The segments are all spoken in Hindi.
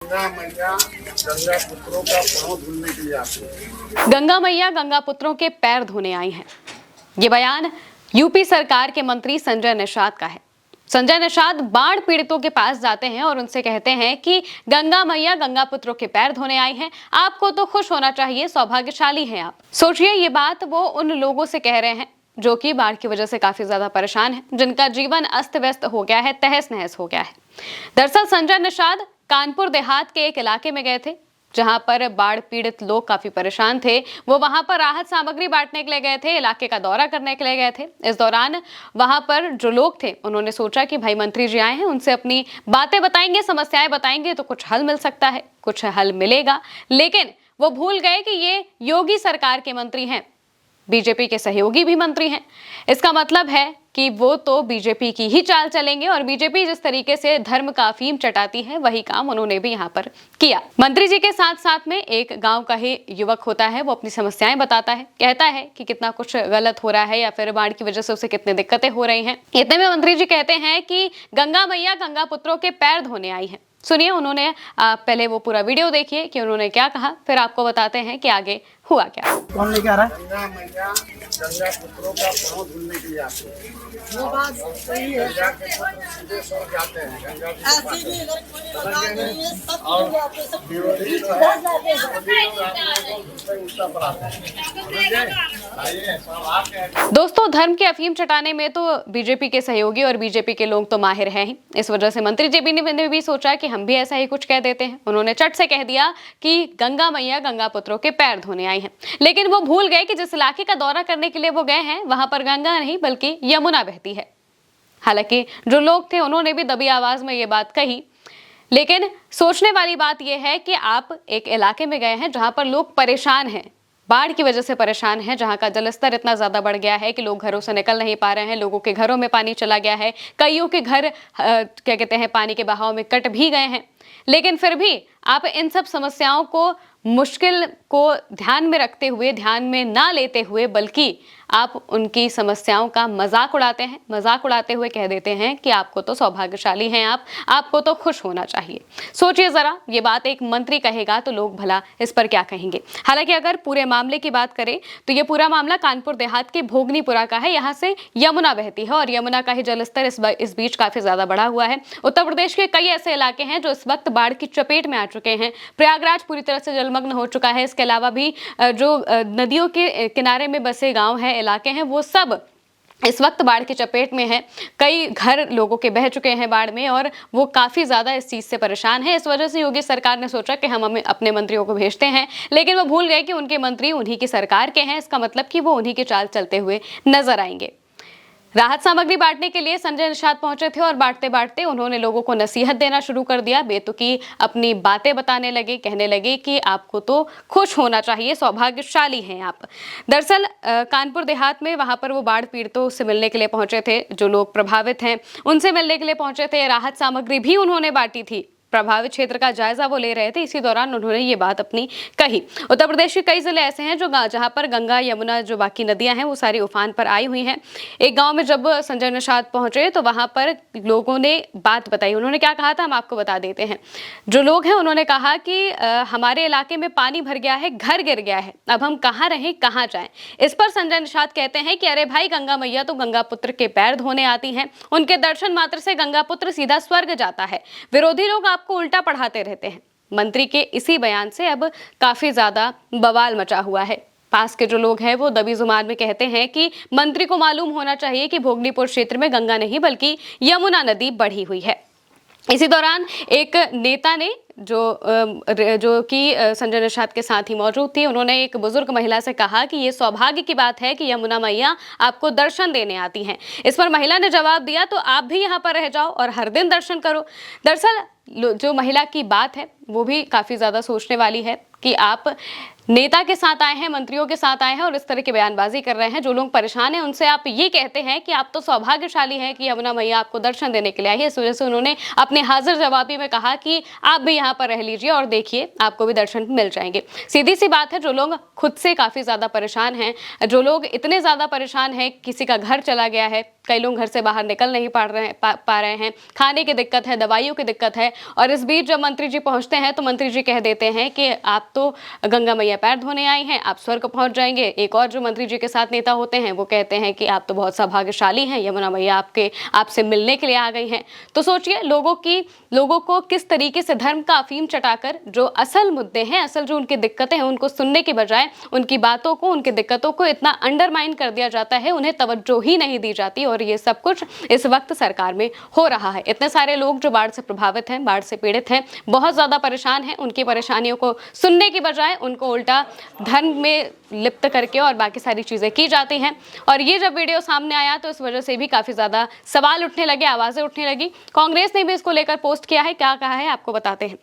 गंगा मैया गंगा पुत्रों का पाँव धुलने के लिए आती है। गंगा मैया गंगा पुत्रों के पैर धोने आई हैं। ये बयान यूपी सरकार के मंत्री संजय निषाद का है। संजय निषाद बाढ़ पीड़ितों के पास जाते हैं और उनसे कहते हैं कि गंगा मैया गंगा पुत्रों के पैर धोने आई हैं। आपको तो खुश होना चाहिए, सौभाग्यशाली हैं आप। सोचिए, ये बात वो उन लोगों से कह रहे हैं जो कि बाढ़ की वजह से काफी ज्यादा परेशान हैं, जिनका जीवन अस्त व्यस्त हो गया है, तहस नहस हो गया है। दरअसल संजय निषाद कानपुर देहात के एक इलाके में गए थे जहां पर बाढ़ पीड़ित लोग काफी परेशान थे। वो वहां पर राहत सामग्री बांटने के लिए गए थे, इलाके का दौरा करने के लिए गए थे। इस दौरान वहां पर जो लोग थे उन्होंने सोचा कि भाई मंत्री जी आए हैं, उनसे अपनी बातें बताएंगे, समस्याएं बताएंगे तो कुछ हल मिल सकता है, कुछ हल मिलेगा। लेकिन वो भूल गए कि ये योगी सरकार के मंत्री हैं, बीजेपी के सहयोगी भी मंत्री हैं। इसका मतलब है कि वो तो बीजेपी की ही चाल चलेंगे और बीजेपी जिस तरीके से धर्म का अफीम चटाती है वही काम उन्होंने भी यहाँ पर किया। मंत्री जी के साथ साथ में एक गांव का ही युवक होता है, वो अपनी समस्याएं बताता है, कहता है कि कितना कुछ गलत हो रहा है या फिर बाढ़ की वजह से उसे कितनी दिक्कतें हो रही हैं। इतने में मंत्री जी कहते हैं कि गंगा मैया गंगा पुत्रों के पैर धोने आई है। सुनिए, उन्होंने पहले वो पूरा वीडियो देखिए कि उन्होंने क्या कहा, फिर आपको बताते हैं कि आगे हुआ क्या। कौन लेके आ रहा है? गंगा मैया गंगा पुत्रों का पाँव धुलने के लिए आती है। वो बात सही है। गंगा के पुत्र सीधे सो जाते हैं, गंगा जी के पास हैं। और विरोधी जो है उल्टा पर आते हैं। आइए, सब आके दोस्तों, धर्म के अफीम चटाने में तो बीजेपी के सहयोगी और बीजेपी के लोग तो माहिर हैं ही। इस वजह से मंत्री जी ने भी सोचा कि हम भी ऐसा ही कुछ कह देते हैं। उन्होंने चट से कह दिया कि गंगा मैया गंगा पुत्रों के पैर धोने आई हैं। लेकिन वो भूल गए कि जिस इलाके का दौरा करने के लिए वो गए हैं वहां पर गंगा नहीं बल्कि यमुना बहती है। हालांकि जो लोग थे उन्होंने भी दबी आवाज में ये बात कही, लेकिन सोचने वाली बात यह है कि आप एक इलाके में गए हैं जहां पर लोग परेशान हैं, बाढ़ की वजह से परेशान हैं, जहां का जलस्तर इतना ज्यादा बढ़ गया है कि लोग घरों से निकल नहीं पा रहे हैं, लोगों के घरों में पानी चला गया है, कईयों के घर क्या कहते हैं पानी के बहाव में कट भी गए हैं। लेकिन फिर भी आप इन सब समस्याओं को, मुश्किल को ध्यान में रखते हुए, ध्यान में ना लेते हुए, बल्कि आप उनकी समस्याओं का मजाक उड़ाते हैं। मजाक उड़ाते हुए कह देते हैं कि आपको तो सौभाग्यशाली हैं आप, आपको तो खुश होना चाहिए। सोचिए जरा, ये बात एक मंत्री कहेगा तो लोग भला इस पर क्या कहेंगे। हालांकि अगर पूरे मामले की बात करें तो ये पूरा मामला कानपुर देहात के भोगनीपुरा का है। यहाँ से यमुना बहती है और यमुना का ही जलस्तर इस बीच काफी ज्यादा बढ़ा हुआ है। उत्तर प्रदेश के कई ऐसे इलाके हैं जो इस वक्त बाढ़ की चपेट में आ चुके हैं। प्रयागराज पूरी तरह से जलमग्न हो चुका है। इसके अलावा भी जो नदियों के किनारे में बसे गांव हैं, इलाके हैं, वो सब इस वक्त बाढ़ की चपेट में है। कई घर लोगों के बह चुके हैं बाढ़ में और वो काफी ज्यादा इस चीज से परेशान है। इस वजह से योगी सरकार ने सोचा कि हम अपने मंत्रियों को भेजते हैं, लेकिन वो भूल गए कि उनके मंत्री उन्हीं की सरकार के हैं। इसका मतलब कि वो उन्हीं की चाल चलते हुए नजर आएंगे। राहत सामग्री बांटने के लिए संजय निषाद पहुंचे थे और बांटते बांटते उन्होंने लोगों को नसीहत देना शुरू कर दिया। बेतुकी अपनी बातें बताने लगे, कहने लगे कि आपको तो खुश होना चाहिए, सौभाग्यशाली हैं आप। दरअसल कानपुर देहात में वहां पर वो बाढ़ पीड़ितों से मिलने के लिए पहुंचे थे, जो लोग प्रभावित हैं उनसे मिलने के लिए पहुंचे थे। राहत सामग्री भी उन्होंने बांटी थी, प्रभावित क्षेत्र का जायजा वो ले रहे थे। इसी दौरान उन्होंने ये बात अपनी कही। उत्तर प्रदेश के कई जिले ऐसे हैं जो जहां पर गंगा यमुना जो बाकी नदियां हैं वो सारी उफान पर आई हुई हैं। एक गांव में जब संजय निषाद पहुंचे तो वहां पर लोगों ने बात बताई। उन्होंने क्या कहा था हम आपको बता देते हैं। जो लोग हैं उन्होंने कहा कि हमारे इलाके में पानी भर गया है, घर गिर गया है, अब हम कहाँ रहें, कहाँ जाएं। इस पर संजय निषाद कहते हैं कि अरे भाई, गंगा मैया तो गंगा पुत्र के पैर धोने आती हैं, उनके दर्शन मात्र से गंगा पुत्र सीधा स्वर्ग जाता है। विरोधी लोग आपको उल्टा पढ़ाते रहते हैं। मंत्री के इसी बयान से अब काफी ज्यादा बवाल मचा हुआ है। पास के जो लोग हैं वो दबी जुबान में कहते हैं कि मंत्री को मालूम होना चाहिए कि भोगनीपुर क्षेत्र में गंगा नहीं बल्कि यमुना नदी बढ़ी हुई है। इसी दौरान एक नेता ने जो कि संजय निषाद के साथ ही मौजूद थी, उन्होंने एक बुजुर्ग महिला से कहा कि ये सौभाग्य की बात है कि यमुना मैया आपको दर्शन देने आती हैं। इस पर महिला ने जवाब दिया तो आप भी यहाँ पर रह जाओ और हर दिन दर्शन करो। दरअसल जो महिला की बात है वो भी काफी ज्यादा सोचने वाली है कि आप नेता के साथ आए हैं, मंत्रियों के साथ आए हैं और इस तरह की बयानबाजी कर रहे हैं। जो लोग परेशान हैं उनसे आप ये कहते हैं कि आप तो सौभाग्यशाली हैं कि यमुना मैया आपको दर्शन देने के लिए आई है। इस वजह से उन्होंने अपने हाजिर जवाबी में कहा कि आप भी यहाँ पर रह लीजिए और देखिए आपको भी दर्शन मिल जाएंगे। सीधी सी बात है, जो लोग खुद से काफी ज्यादा परेशान हैं, जो लोग इतने ज्यादा परेशान हैं, किसी का घर चला गया है, कई लोग घर से बाहर निकल नहीं पा रहे हैं, खाने की दिक्कत है, दवाइयों की दिक्कत है। और इस बीच जब मंत्री जी पहुंचते हैं तो मंत्री जी कह देते हैं कि आप तो गंगा मैया पैर धोने आई हैं, आप स्वर्ग पहुंच जाएंगे। एक और जो मंत्री जी के साथ नेता होते हैं वो कहते हैं कि आप तो बहुत सौभाग्यशाली हैं, यमुना मैया आपसे मिलने के लिए आ गई हैं। तो सोचिए लोगों को किस तरीके से धर्म का अफीम चटाकर जो असल मुद्दे हैं, असल जो उनकी दिक्कतें हैं, उनको सुनने की बजाय उनकी बातों को, उनकी दिक्कतों को इतना अंडरमाइन कर दिया जाता है, उन्हें तवज्जो ही नहीं दी जाती। और ये सब कुछ इस वक्त सरकार में हो रहा है। इतने सारे लोग जो बाढ़ से प्रभावित हैं, बाढ़ से पीड़ित हैं, बहुत ज्यादा परेशान हैं, उनकी परेशानियों को सुनने की बजाय उनको उल्टा धर्म में लिप्त करके और बाकी सारी चीजें की जाती हैं। और ये जब वीडियो सामने आया तो इस वजह से भी काफी ज्यादा सवाल उठने लगे, आवाजें उठने लगी। कांग्रेस ने भी इसको लेकर पोस्ट किया है, क्या कहा है आपको बताते हैं।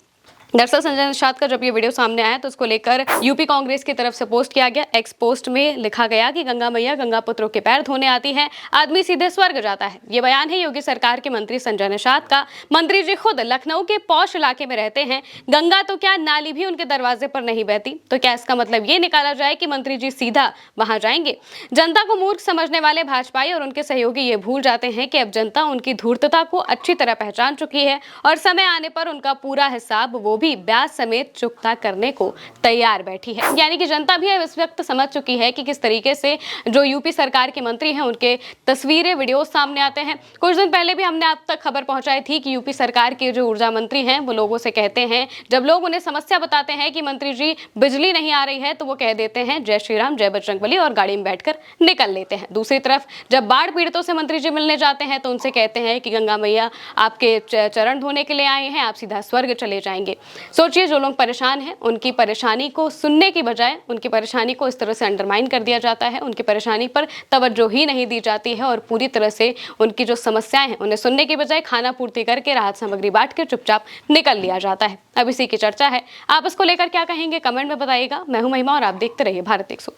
दरअसल संजय निषाद का जब ये वीडियो सामने आया तो उसको लेकर यूपी कांग्रेस की तरफ से पोस्ट किया गया। एक्स पोस्ट में लिखा गया कि गंगा मैया गंगा पुत्रों के पैर धोने आती है, आदमी सीधे स्वर्ग जाता है। ये बयान है योगी सरकार के मंत्री संजय निषाद का। मंत्री जी खुद लखनऊ के पौष इलाके में रहते हैं, गंगा तो क्या नाली भी उनके दरवाजे पर नहीं बहती। तो क्या इसका मतलब ये निकाला जाए कि मंत्री जी सीधा वहां जाएंगे? जनता को मूर्ख समझने वाले भाजपाई और उनके सहयोगी ये भूल जाते हैं कि अब जनता उनकी धूर्तता को अच्छी तरह पहचान चुकी है और समय आने पर उनका पूरा हिसाब वो भी ब्याज समेत चुकता करने को तैयार बैठी है। यानी कि जनता भी अब इस वक्त समझ चुकी है कि किस तरीके से जो यूपी सरकार के मंत्री हैं उनके तस्वीरें, वीडियो सामने आते हैं। कुछ दिन पहले भी हमने आप तक खबर पहुंचाई थी कि यूपी सरकार के जो ऊर्जा मंत्री हैं वो लोगों से कहते हैं, जब लोग उन्हें समस्या बताते हैं कि मंत्री जी बिजली नहीं आ रही है तो वो कह देते हैं जय श्री राम, जय बजरंगबली और गाड़ी में बैठकर निकल लेते हैं। दूसरी तरफ जब बाढ़ पीड़ितों से मंत्री जी मिलने जाते हैं तो उनसे कहते हैं कि गंगा मैया आपके चरण धोने के लिए आए हैं, आप सीधा स्वर्ग चले जाएंगे। सोचिए जो लोग परेशान हैं उनकी परेशानी को सुनने की बजाय उनकी परेशानी को इस तरह से अंडरमाइन कर दिया जाता है, उनकी परेशानी पर तवज्जो ही नहीं दी जाती है और पूरी तरह से उनकी जो समस्याएं हैं उन्हें सुनने की बजाय खाना पूर्ति करके राहत सामग्री बांट के चुपचाप निकल लिया जाता है। अब इसी की चर्चा है, आप इसको लेकर क्या कहेंगे कमेंट में बताइएगा। मैं हूं महिमा और आप देखते रहिए भारत 100।